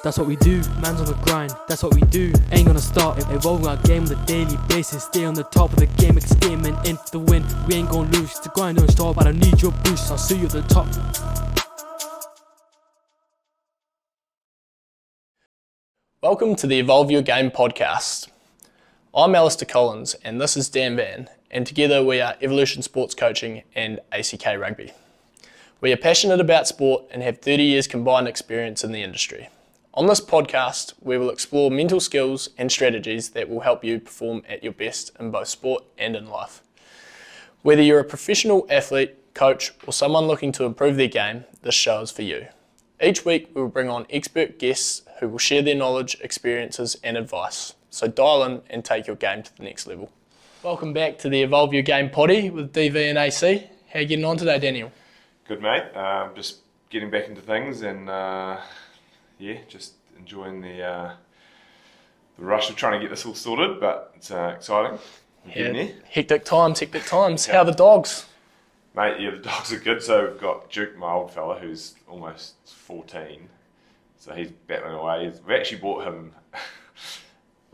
That's what we do, man's on the grind, that's what we do. Ain't gonna stop, evolving our game on a daily basis. Stay on the top of the game, escaping into the win. We ain't gonna lose, the grind don't stop. I don't need your boost, I'll see you at the top. Welcome to the Evolve Your Game podcast. I'm Alister and this is Dan Vann, and together we are Evolution Sports Coaching and ACK Rugby. We are passionate about sport and have 30 years combined experience in the industry. On this podcast, we will explore mental skills and strategies that will help you perform at your best in both sport and in life. Whether you're a professional athlete, coach, or someone looking to improve their game, this show is for you. Each week, we will bring on expert guests who will share their knowledge, experiences, and advice. So dial in and take your game to the next level. Welcome back to the Evolve Your Game potty with DV and AC. How are you getting on today, Daniel? Good, mate. Just getting back into things and just enjoying the rush of trying to get this all sorted, but it's exciting. Hectic times. How are the dogs? Mate, yeah, the dogs are good. So we've got Duke, my old fella, who's almost 14. So he's battling away. We've actually bought him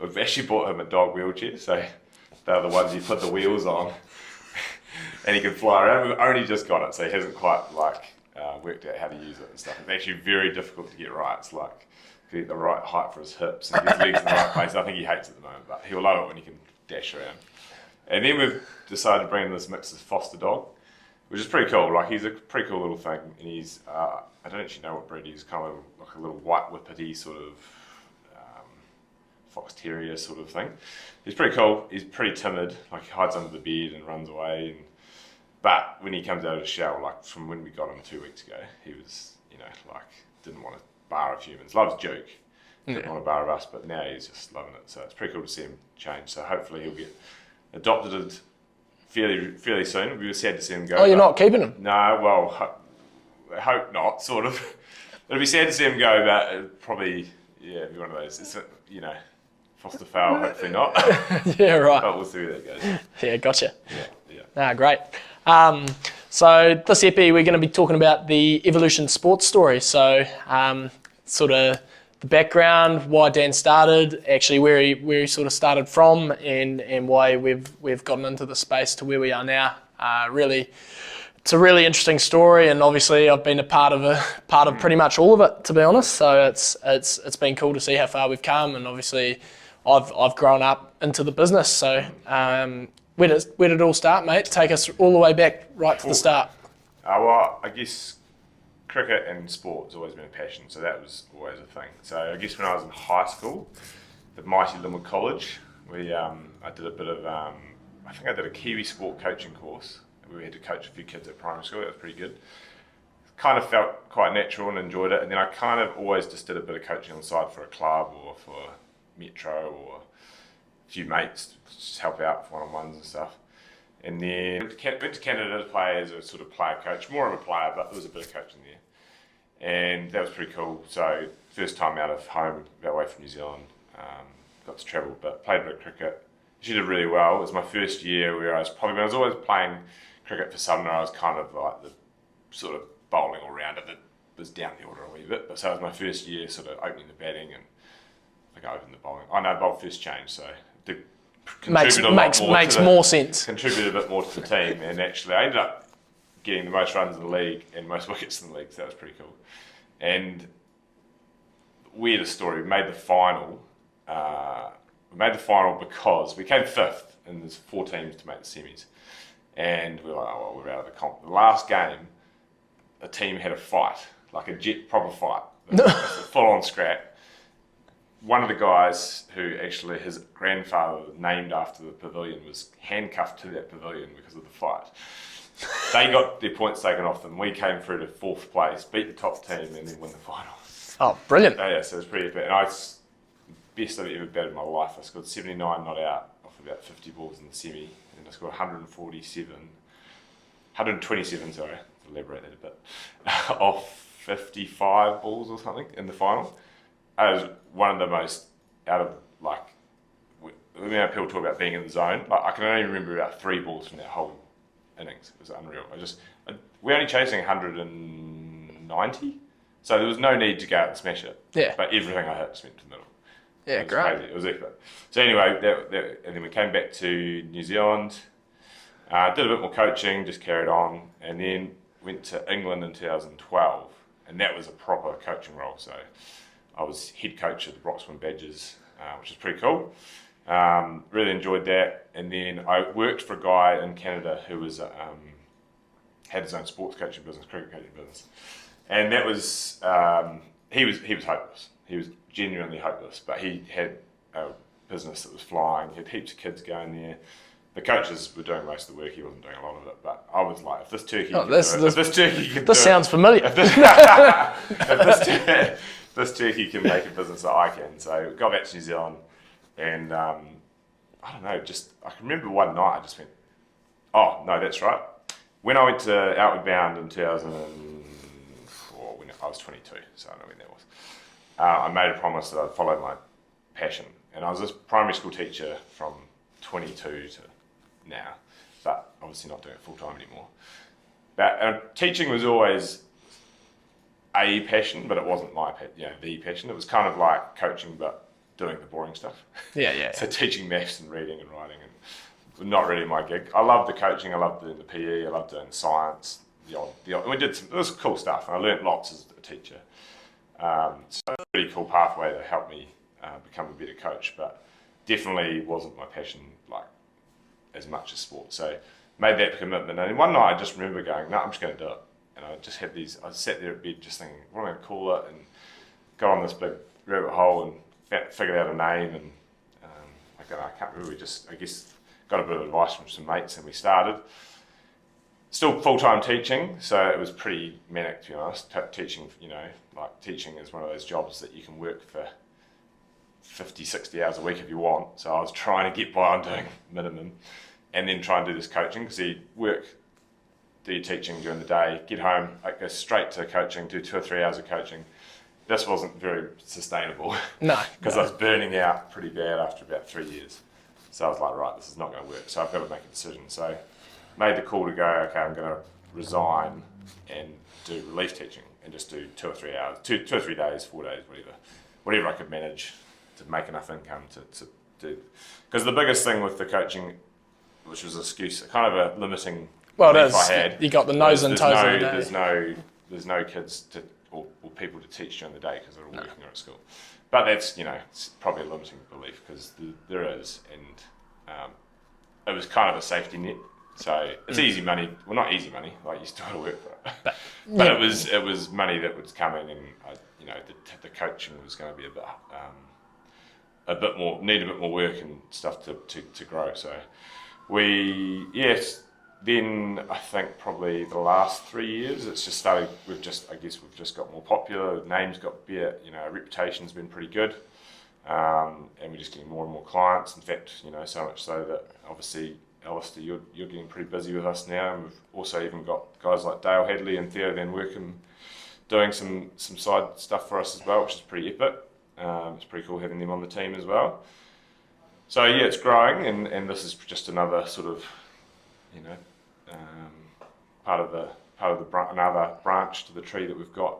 a dog wheelchair. So they're the ones you put the wheels on and he can fly around. We've only just got it, so he hasn't quite worked out how to use it and stuff. It's actually very difficult to get right. It's like to get the right height for his hips and get his legs in the right place. I think he hates it at the moment, but he'll love it when he can dash around. And then we've decided to bring in this mixed foster dog, which is pretty cool. Like, he's a pretty cool little thing, and he's I don't actually know what breed he's. Kind of like a little white whippety sort of fox terrier sort of thing. He's pretty cool. He's pretty timid. Like, he hides under the bed and runs away. But when he comes out of the shell, like from when we got him 2 weeks ago, he was, didn't want to bar of humans. Loves Duke, didn't want to bar of us, but now he's just loving it. So it's pretty cool to see him change. So hopefully he'll get adopted fairly soon. We were sad to see him go. Oh, you're not keeping him? No, well, I hope not, sort of. It'll be sad to see him go, but it'll probably, it'll be one of those, foster fail, hopefully not. Yeah, right. But we'll see where that goes. Yeah, gotcha. Yeah. Great. So this epi, we're going to be talking about the Evolution Sports story. So sort of the background, why Dan started, actually where he sort of started from, and why we've gotten into the space to where we are now. Really, it's a really interesting story, and obviously I've been a part of pretty much all of it, to be honest. So it's been cool to see how far we've come, and obviously I've grown up into the business. So where did it all start, mate? Take us all the way back right to the start. Well, I guess cricket and sport has always been a passion, so that was always a thing. So I guess when I was in high school, at mighty Linwood College, I did a bit of, I think I did a Kiwi sport coaching course. We had to coach a few kids at primary school. That was pretty good. Kind of felt quite natural and enjoyed it. And then I kind of always just did a bit of coaching on the side for a club or for Metro or a few mates to just help out for one-on-ones and stuff. And then went to Canada to play as a sort of player coach, more of a player, but there was a bit of coaching there. And that was pretty cool. So first time out of home, away from New Zealand, got to travel, but played a bit of cricket. She did really well. It was my first year where when I was always playing cricket for Sumner, I was kind of like the sort of bowling all round it. It was down the order a wee bit, but so it was my first year sort of opening the batting, and I think I opened the bowling. I know bowled first change, so it makes more sense. Contributed a bit more to the team, and actually I ended up getting the most runs in the league and most wickets in the league, so that was pretty cool. And weirdest story, we made the final. Because we came fifth, and there's 4 teams to make the semis. And we were like, oh, well, we're out of the comp. The last game, a team had a fight, like a proper fight, full-on scrap. One of the guys who actually his grandfather named after the pavilion was handcuffed to that pavilion because of the fight. They got their points taken off them. We came through to 4th place, beat the top team, and then win the final. Oh, brilliant. So it was pretty epic. And best I've ever batted in my life. I scored 79 not out off about 50 balls in the semi, and I scored 127, sorry, to elaborate that a bit, off 55 balls or something in the final. It was one of the most people talk about being in the zone. Like, I can only remember about 3 balls from that whole innings. It was unreal. We were only chasing 190, So there was no need to go out and smash it. Yeah. But everything I hit just went to the middle. Yeah, It was great. crazy. It was excellent. So anyway, and then we came back to New Zealand, did a bit more coaching, just carried on, and then went to England in 2012, and that was a proper coaching role. So I was head coach of the Broxman Badgers, which is pretty cool. Really enjoyed that, and then I worked for a guy in Canada who was had his own sports coaching business, cricket coaching business, and that was he was hopeless. He was genuinely hopeless, but he had a business that was flying. He had heaps of kids going there. The coaches were doing most of the work. He wasn't doing a lot of it, but I was like, if this turkey, This sounds familiar. This turkey can make a business that I can. So got back to New Zealand, and I don't know, I can remember one night I just went, oh no, that's right. When I went to Outward Bound in 2004, when I was 22, so I don't know when that was, I made a promise that I'd follow my passion. And I was a primary school teacher from 22 to now, but obviously not doing it full time anymore. But teaching was always a passion, but it wasn't the passion. It was kind of like coaching, but doing the boring stuff. Yeah. So teaching maths and reading and writing, and not really my gig. I loved the coaching. I loved doing the PE. I loved doing the science. We did it was cool stuff, and I learnt lots as a teacher. So a really cool pathway that helped me become a better coach, but definitely wasn't my passion like as much as sport. So made that commitment, and then one night I just remember going, no, I'm just going to do it. And I just had I sat there at bed just thinking, what am I going to call it? And got on this big rabbit hole and figured out a name, and I can't remember, I guess got a bit of advice from some mates, and we started. Still full-time teaching, so it was pretty manic, to be honest. Teaching, teaching is one of those jobs that you can work for 50, 60 hours a week if you want. So I was trying to get by on doing minimum, and then try and do this coaching, because you do your teaching during the day, get home, go straight to coaching, do 2 or 3 hours of coaching. This wasn't very sustainable. No. Because I was burning out pretty bad after about 3 years. So I was like, right, this is not going to work. So I've got to make a decision. So made the call to go, okay, I'm going to resign and do relief teaching and just do 2 or 3 hours, 2 or 3 days, 4 days, whatever I could manage to make enough income to do. Because the biggest thing with the coaching, which was an excuse, kind of a limiting belief I had. You got the nose and toes of the day. There's no kids or people to teach during the day because they're all working or at school. But that's, it's probably a limiting belief, because there is, and it was kind of a safety net. So it's easy money. Well, not easy money. Like, you still got to work for it. But it was money that was coming, and the coaching was going to be a bit more work and stuff to grow. So then I think probably the last 3 years it's just started. We've just got more popular. The name's got better. Our reputation's been pretty good, and we're just getting more and more clients. In fact, so much so that obviously, Alister, you're getting pretty busy with us now, and we've also even got guys like Dale Hadley and Theo Van Workum doing some side stuff for us as well, which is pretty epic. It's pretty cool having them on the team as well. So yeah, it's growing, and this is just another sort of, another branch to the tree that we've got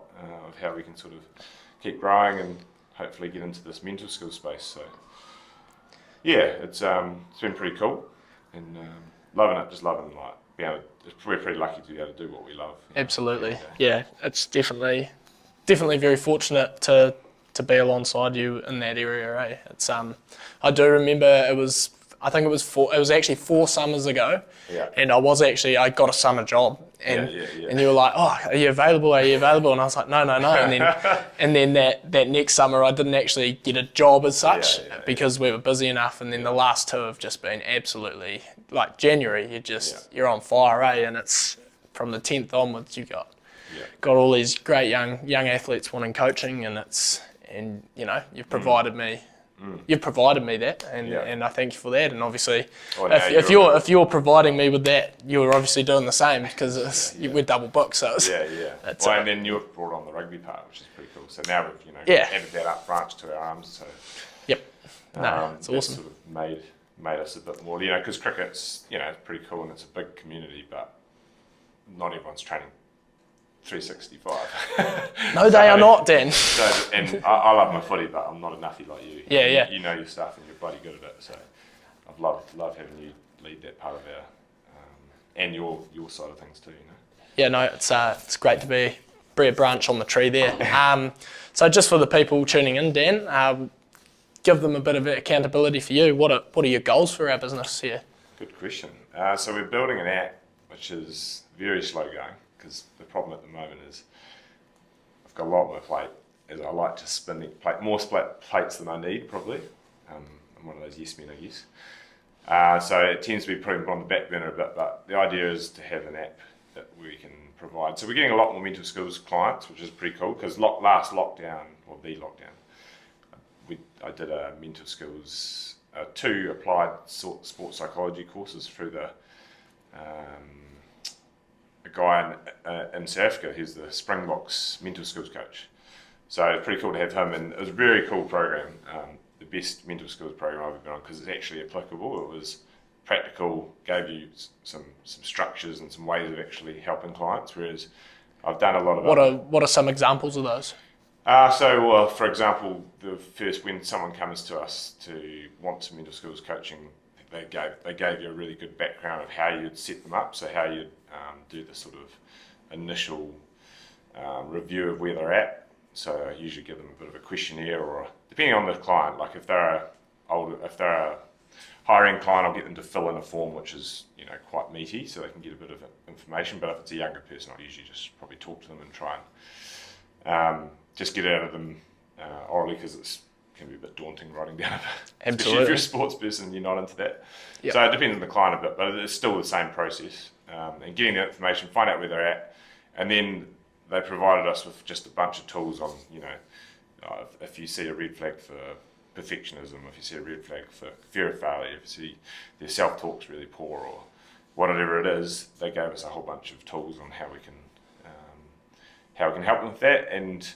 of how we can sort of keep growing and hopefully get into this mental skills space. So yeah, it's been pretty cool, and loving it. Just loving we're pretty lucky to be able to do what we love. Absolutely, yeah. It's definitely very fortunate to be alongside you in that area. Eh? It's I do remember it was actually 4 summers ago, and I got a summer job, and you were like, oh, are you available? And I was like, no, and then that next summer I didn't actually get a job as such because we were busy enough, and then the last 2 have just been absolutely, like January, you're on fire, eh? And it's from the 10th onwards you've got all these great young athletes wanting coaching, and you've provided me. You've provided me that, and I thank you for that. And obviously, if you're providing me with that, you're obviously doing the same, because we're double booked. So and then you brought on the rugby part, which is pretty cool. So now we've added that up branch to our arms. So it's awesome. Sort of made us a bit more, because cricket's it's pretty cool and it's a big community, but not everyone's training 365. No, they are not, Dan. And I love my footy, but I'm not a nuffy like you. Yeah. You know your stuff and you're bloody good at it. So I've loved having you lead that part of our and your side of things too. You know. Yeah, no, it's great to be a branch on the tree there. So just for the people tuning in, Dan, give them a bit of accountability for you. What are your goals for our business here? Good question. So we're building an app which is very slow going because the problem at the moment is I've got a lot on my plate. As I like to spin more plates than I need probably. I'm one of those yes men, I guess. So it tends to be putting on the back burner a bit, but the idea is to have an app that we can provide. So we're getting a lot more mental skills clients, which is pretty cool because last lockdown, or the lockdown, I did a mental skills, 2 applied sports psychology courses through a guy in South Africa who's the Springboks mental skills coach. So it's pretty cool to have him, and it was a very cool program, the best mental skills program I've ever been on because it's actually applicable. It was practical, gave you some structures and some ways of actually helping clients, whereas I've done a lot of What are some examples of those? For example, when someone comes to us to want some mental skills coaching, they gave you a really good background of how you'd set them up, so how you'd do the sort of initial review of where they're at. So I usually give them a bit of a questionnaire, or depending on the client, like if they're a higher-end client, I'll get them to fill in a form which is quite meaty, so they can get a bit of information. But if it's a younger person, I'll usually just probably talk to them and try and just get it out of them orally, because it can be a bit daunting writing down. Especially if you're a sports person, you're not into that. Yep. So it depends on the client a bit, but it's still the same process. And getting the information, find out where they're at, and then they provided us with just a bunch of tools on, if you see a red flag for perfectionism, if you see a red flag for fear of failure, if you see their self-talk's really poor, or whatever it is, they gave us a whole bunch of tools on how we can help them with that. And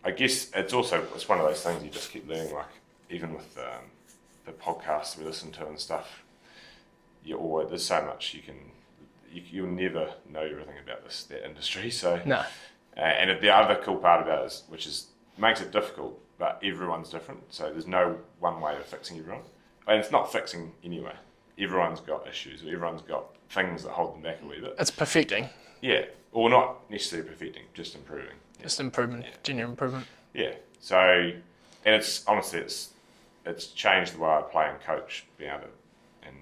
I guess it's one of those things you just keep learning, like even with the podcasts we listen to and stuff, there's so much you'll never know everything about that industry. So no. And the other cool part about it makes it difficult, but everyone's different. So there's no one way of fixing everyone, and it's not fixing anyway. Everyone's got issues, or everyone's got things that hold them back a wee bit. It's perfecting. Yeah, or not necessarily perfecting, just improving. Yeah. Just improvement, genuine improvement. Yeah. So, and it's honestly, it's changed the way I play and coach. Being able to, and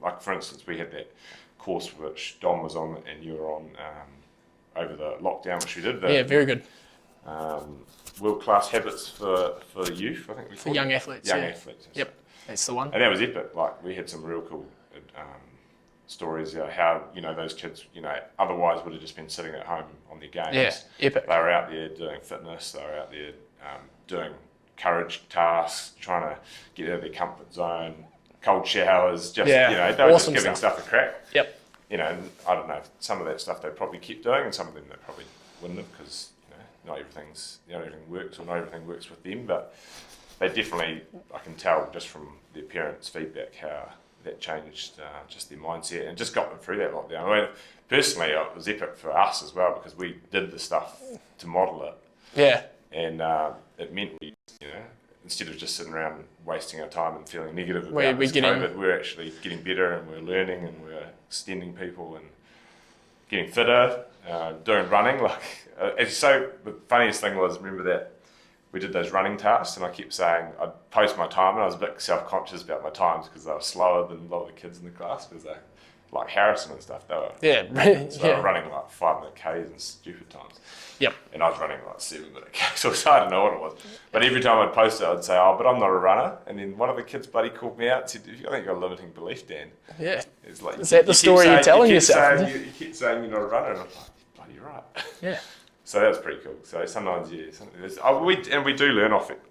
like for instance, we had that course which Dom was on and you were on over the lockdown, which we did. Yeah, very good. World-class habits for youth, I think we called it. For young athletes. Young athletes. Yep, that's the one. And that was epic. Like we had some real cool stories, how those kids, otherwise would have just been sitting at home on their games. Yeah, epic. They were out there doing fitness. They were out there doing courage tasks, trying to get out of their comfort zone. Cold showers, just they were awesome just giving stuff a crack. Yep. And I don't know, some of that stuff they probably kept doing, and some of them they probably wouldn't have, because not everything works, or not everything works with them. But they definitely, I can tell just from their parents' feedback how that changed just their mindset and just got them through that lockdown. I mean, personally, it was epic for us as well, because we did the stuff to model it. Yeah. And it meant we, instead of just sitting around wasting our time and feeling negative about COVID, we're actually getting better, and we're learning, and we're extending people and getting fitter, doing running. The funniest thing was, remember that we did those running tasks, and I kept saying I'd post my time, and I was a bit self-conscious about my times because they were slower than a lot of the kids in the class, because they, like Harrison and stuff, they were they were running like 5-minute Ks and stupid times. Yep. And I was running like 7-minute Ks, so I don't know what it was. But every time I'd post it, I'd say, but I'm not a runner. And then one of the kids bloody called me out and said, I think you've got a limiting belief, Dan. Yeah. It's like, is that the story you're telling yourself? You keep saying you're not a runner, and I'm like, bloody right. Yeah. So that was pretty cool. So sometimes, we do learn off it.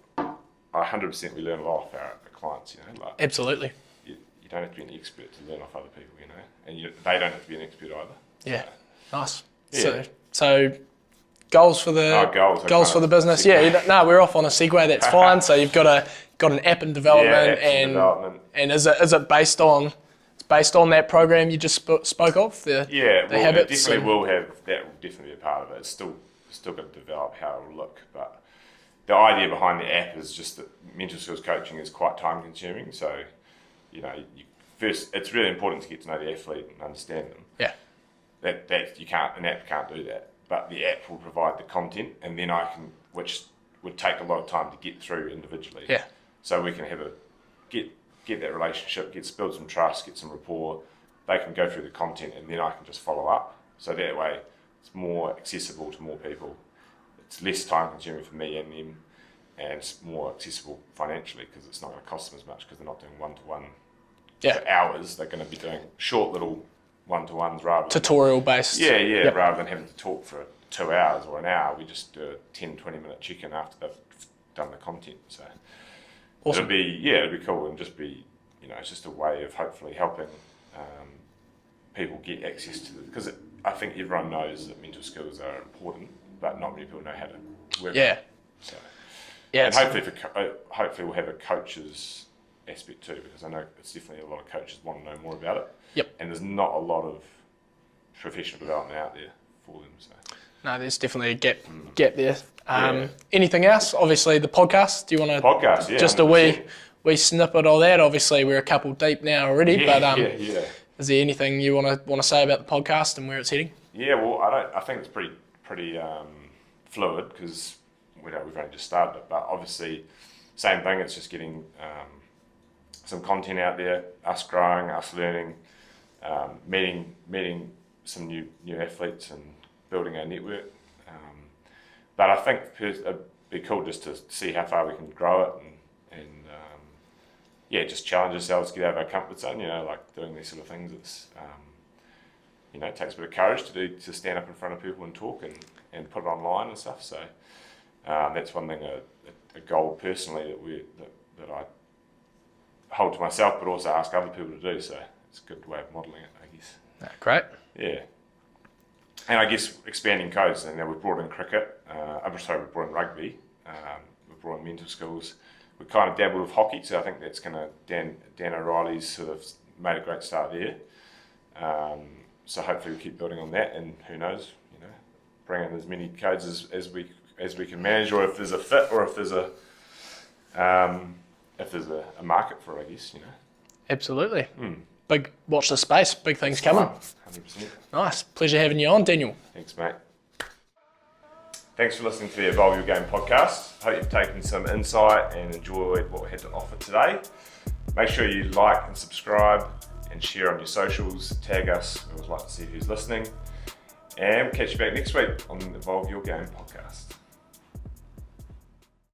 100% we learn a lot off our clients, Absolutely. You don't have to be an expert to learn off other people, and they don't have to be an expert either. Yeah. So, nice. Yeah. So goals for the goals for the business. Yeah, we're off on a segue. That's fine. So you've got an app in development, and is it based on based on that program you just spoke of? The habits. It definitely will have. That will definitely be a part of it. It's still got to develop how it will look, but the idea behind the app is just that mental skills coaching is quite time consuming. So, first it's really important to get to know the athlete and understand them. Yeah. That you can't. An app can't do that, but the app will provide the content, and then which would take a lot of time to get through individually. Yeah. So we can get that relationship, build some trust, get some rapport. They can go through the content, and then I can just follow up. So that way, it's more accessible to more people. It's less time consuming for me and them, and it's more accessible financially because it's not going to cost them as much because they're not doing one-to-one for hours. They're going to be doing short little one-to-ones rather than tutorial based. Yeah, rather than having to talk for 2 hours or an hour. We just do a 10-20 minute check-in after they've done the content. So awesome. it'll be cool and just be, it's just a way of hopefully helping people get access to it, because I think everyone knows that mental skills are important, but not many people know how to work. Yeah. So, yeah. And hopefully we'll have a coach's aspect too, because I know it's definitely a lot of coaches want to know more about it. Yep. And there's not a lot of professional development out there for them. So. No, there's definitely a gap there. Anything else? Obviously, the podcast. Do you want to podcast? Yeah, just 100%. a wee snippet of that? Obviously, we're a couple deep now already, but is there anything you want to say about the podcast and where it's heading? Yeah, well, I think it's pretty fluid because we've only just started it, but obviously, same thing. It's just getting some content out there, us growing, us learning, meeting some new athletes and building our network. But I think it'd be cool just to see how far we can grow it and just challenge ourselves, get out of our comfort zone. Like doing these sort of things. It's it takes a bit of courage to stand up in front of people and talk and put it online and stuff. So that's one thing, a goal personally that I hold to myself, but also ask other people to do. So it's a good way of modelling it, I guess. Great. Yeah. And I guess expanding codes, and we've brought in cricket, we've brought in rugby, we've brought in mental skills. We've kind of dabbled with hockey, so I think that's going to, Dan O'Reilly's sort of made a great start there. So hopefully we keep building on that, and who knows, bring in as many codes as we can manage, or if there's a fit, or if there's a market for it, I guess, Absolutely. Watch the space, big things coming. 100%. Nice. Pleasure having you on, Daniel. Thanks, mate. Thanks for listening to the Evolve Your Game podcast. Hope you've taken some insight and enjoyed what we had to offer today. Make sure you like and subscribe and share on your socials. Tag us. We always like to see who's listening. And we'll catch you back next week on the Evolve Your Game podcast.